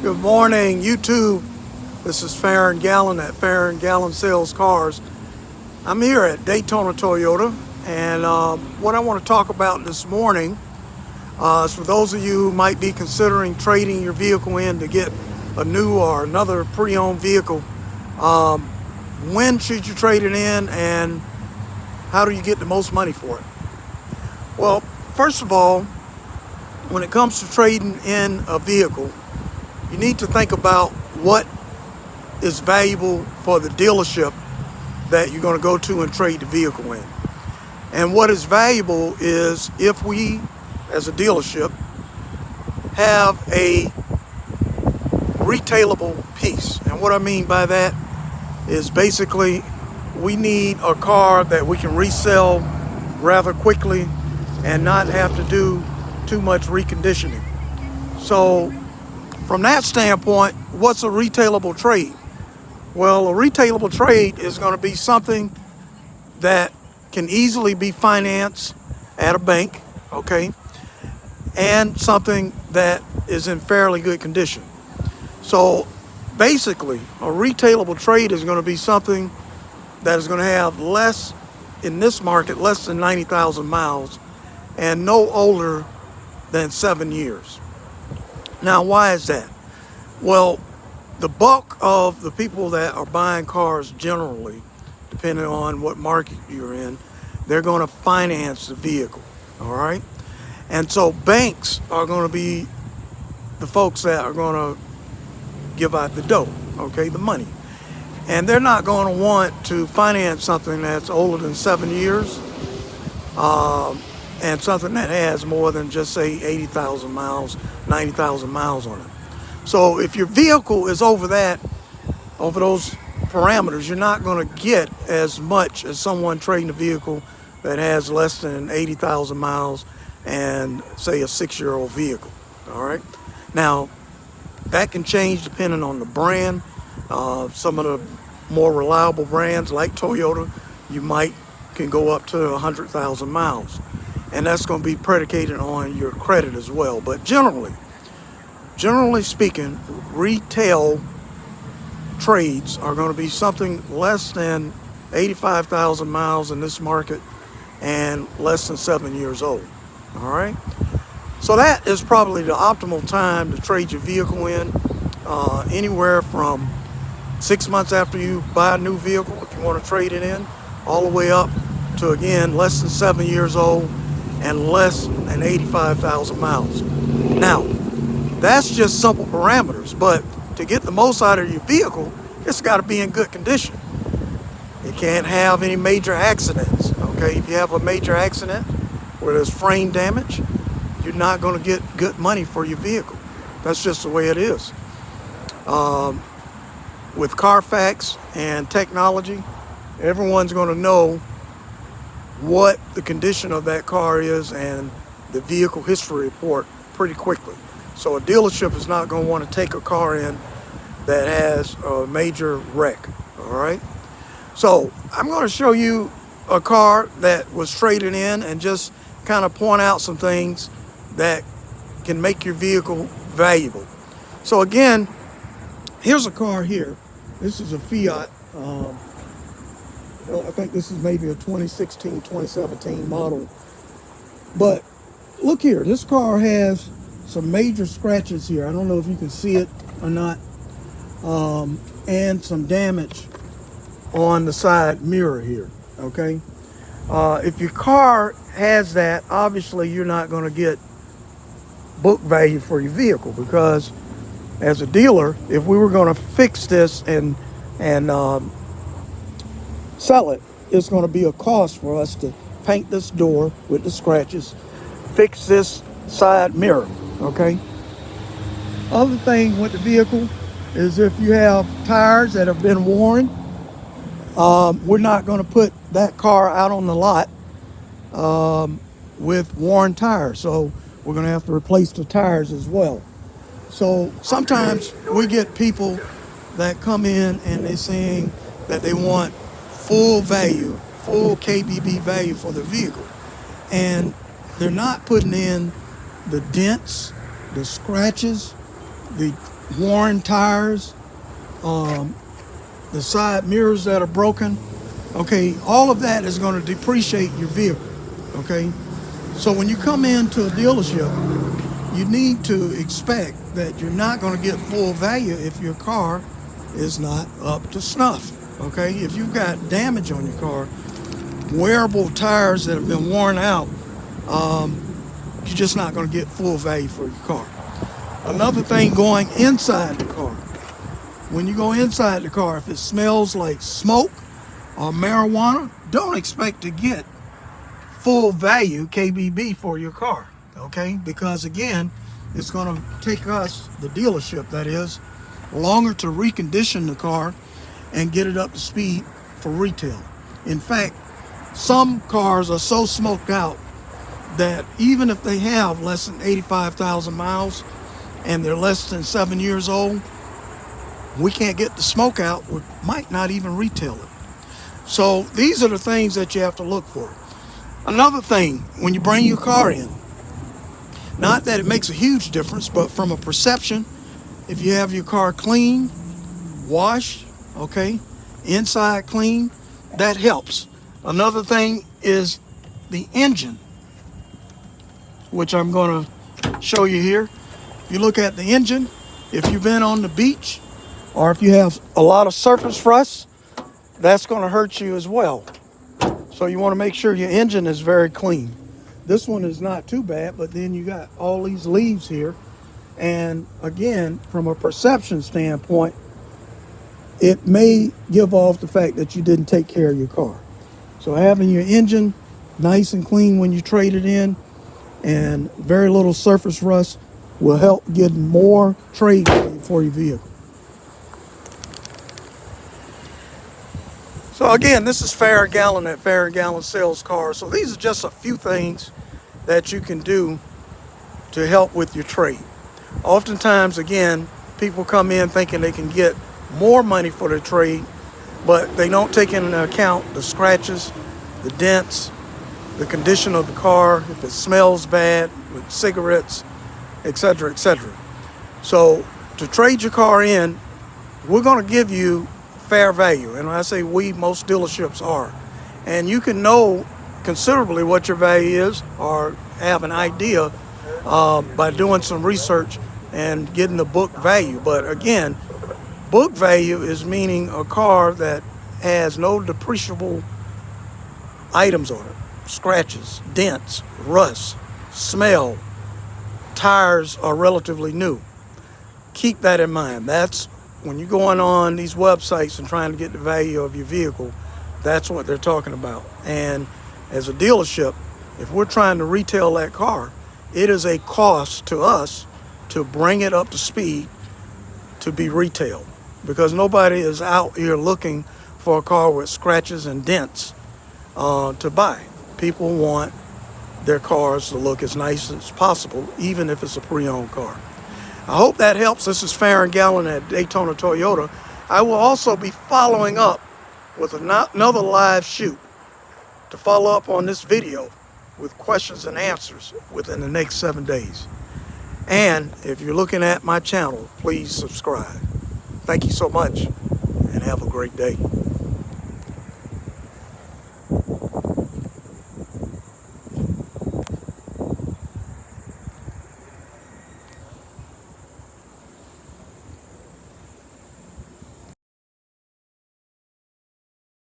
Good morning, YouTube. This is Faron Gallon at Faron Gallon Sales Cars. I'm here at Daytona Toyota, and what I want to talk about this morning is for those of you who might be considering trading your vehicle in to get a new or another pre-owned vehicle. When should you trade it in, and how do you get the most money for it? Well, first of all, when it comes to trading in a vehicle, you need to think about what is valuable for the dealership that you're going to go to and trade the vehicle in. And what is valuable is if we, as a dealership, have a retailable piece. And what I mean by that is basically we need a car that we can resell rather quickly and not have to do too much reconditioning. So from that standpoint, what's a retailable trade? Well, a retailable trade is going to be something that can easily be financed at a bank, okay, and something that is in fairly good condition. So basically, a retailable trade is going to be something that is going to have less, in this market, less than 90,000 miles and no older than 7 years. Now, why is that? Well, the bulk of the people that are buying cars generally, depending on what market you're in, they're going to finance the vehicle, all right? And so banks are going to be the folks that are going to give out the dough, okay, the money. And they're not going to want to finance something that's older than 7 years, and something that has more than just say 80,000 miles, 90,000 miles on it. So if your vehicle is over those parameters, you're not going to get as much as someone trading a vehicle that has less than 80,000 miles and say a 6-year-old vehicle. All right. Now that can change depending on the brand. Some of the more reliable brands like Toyota, you can go up to 100,000 miles. And that's going to be predicated on your credit as well. But generally speaking, retail trades are going to be something less than 85,000 miles in this market and less than 7 years old. All right. So that is probably the optimal time to trade your vehicle in, anywhere from 6 months after you buy a new vehicle, if you want to trade it in, all the way up to, again, less than 7 years old and less than 85,000 miles. Now, that's just simple parameters, but to get the most out of your vehicle, it's got to be in good condition. It can't have any major accidents, okay? If you have a major accident where there's frame damage, you're not going to get good money for your vehicle. That's just the way it is. With Carfax and technology, everyone's going to know what the condition of that car is and the vehicle history report pretty quickly. So a dealership is not going to want to take a car in that has a major wreck, all right? So I'm going to show you a car that was traded in and just kind of point out some things that can make your vehicle valuable. So again, here's a car here. This is a Fiat. I think this is maybe a 2016, 2017 model. But look here, this car has some major scratches here. I don't know if you can see it or not. And some damage on the side mirror here, okay? If your car has that, obviously you're not going to get book value for your vehicle, because as a dealer, if we were going to fix this and sell it, it's going to be a cost for us to paint this door with the scratches, fix this side mirror, okay? Other thing with the vehicle is if you have tires that have been worn, we're not going to put that car out on the lot with worn tires. So we're going to have to replace the tires as well. So sometimes we get people that come in and they're saying that they want full value, full KBB value for the vehicle. And they're not putting in the dents, the scratches, the worn tires, the side mirrors that are broken, okay, all of that is going to depreciate your vehicle, okay? So when you come into a dealership, you need to expect that you're not going to get full value if your car is not up to snuff, okay? If you've got damage on your car, wearable tires that have been worn out, you're just not going to get full value for your car. Another thing, going inside the car. When you go inside the car, if it smells like smoke or marijuana, don't expect to get full value KBB for your car, okay? Because again, it's going to take us, the dealership that is, longer to recondition the car and get it up to speed for retail. In fact, some cars are so smoked out that even if they have less than 85,000 miles and they're less than 7 years old, we can't get the smoke out. We might not even retail it. So these are the things that you have to look for. Another thing, when you bring your car in, not that it makes a huge difference, but from a perception, if you have your car clean, washed, okay, inside clean, that helps. Another thing is the engine, which I'm going to show you here. You look at the engine, if you've been on the beach or if you have a lot of surface rust, that's going to hurt you as well. So you want to make sure your engine is very clean. This one is not too bad, but then you got all these leaves here. And again, from a perception standpoint, it may give off the fact that you didn't take care of your car. So having your engine nice and clean when you trade it in and very little surface rust will help get more trade value for your vehicle. So again, this is Faron Gallon at Faron Gallon Sales Cars. So these are just a few things that you can do to help with your trade. Oftentimes, again, people come in thinking they can get more money for their trade, but they don't take into account the scratches, the dents, the condition of the car, if it smells bad with cigarettes, etc., etc. So to trade your car in, we're going to give you fair value. And when I say we, most dealerships are. And you can know considerably what your value is or have an idea by doing some research and getting the book value. But again, book value is meaning a car that has no depreciable items on it. Scratches, dents, rust, smell, tires are relatively new. Keep that in mind. That's when you're going on these websites and trying to get the value of your vehicle, that's what they're talking about. And as a dealership, if we're trying to retail that car, it is a cost to us to bring it up to speed to be retailed, because nobody is out here looking for a car with scratches and dents to buy. People want their cars to look as nice as possible, even if it's a pre-owned car. I hope that helps. This is Faron Gallon at Daytona Toyota. I will also be following up with another live shoot to follow up on this video with questions and answers within the next 7 days. And if you're looking at my channel, please subscribe. Thank you so much and have a great day.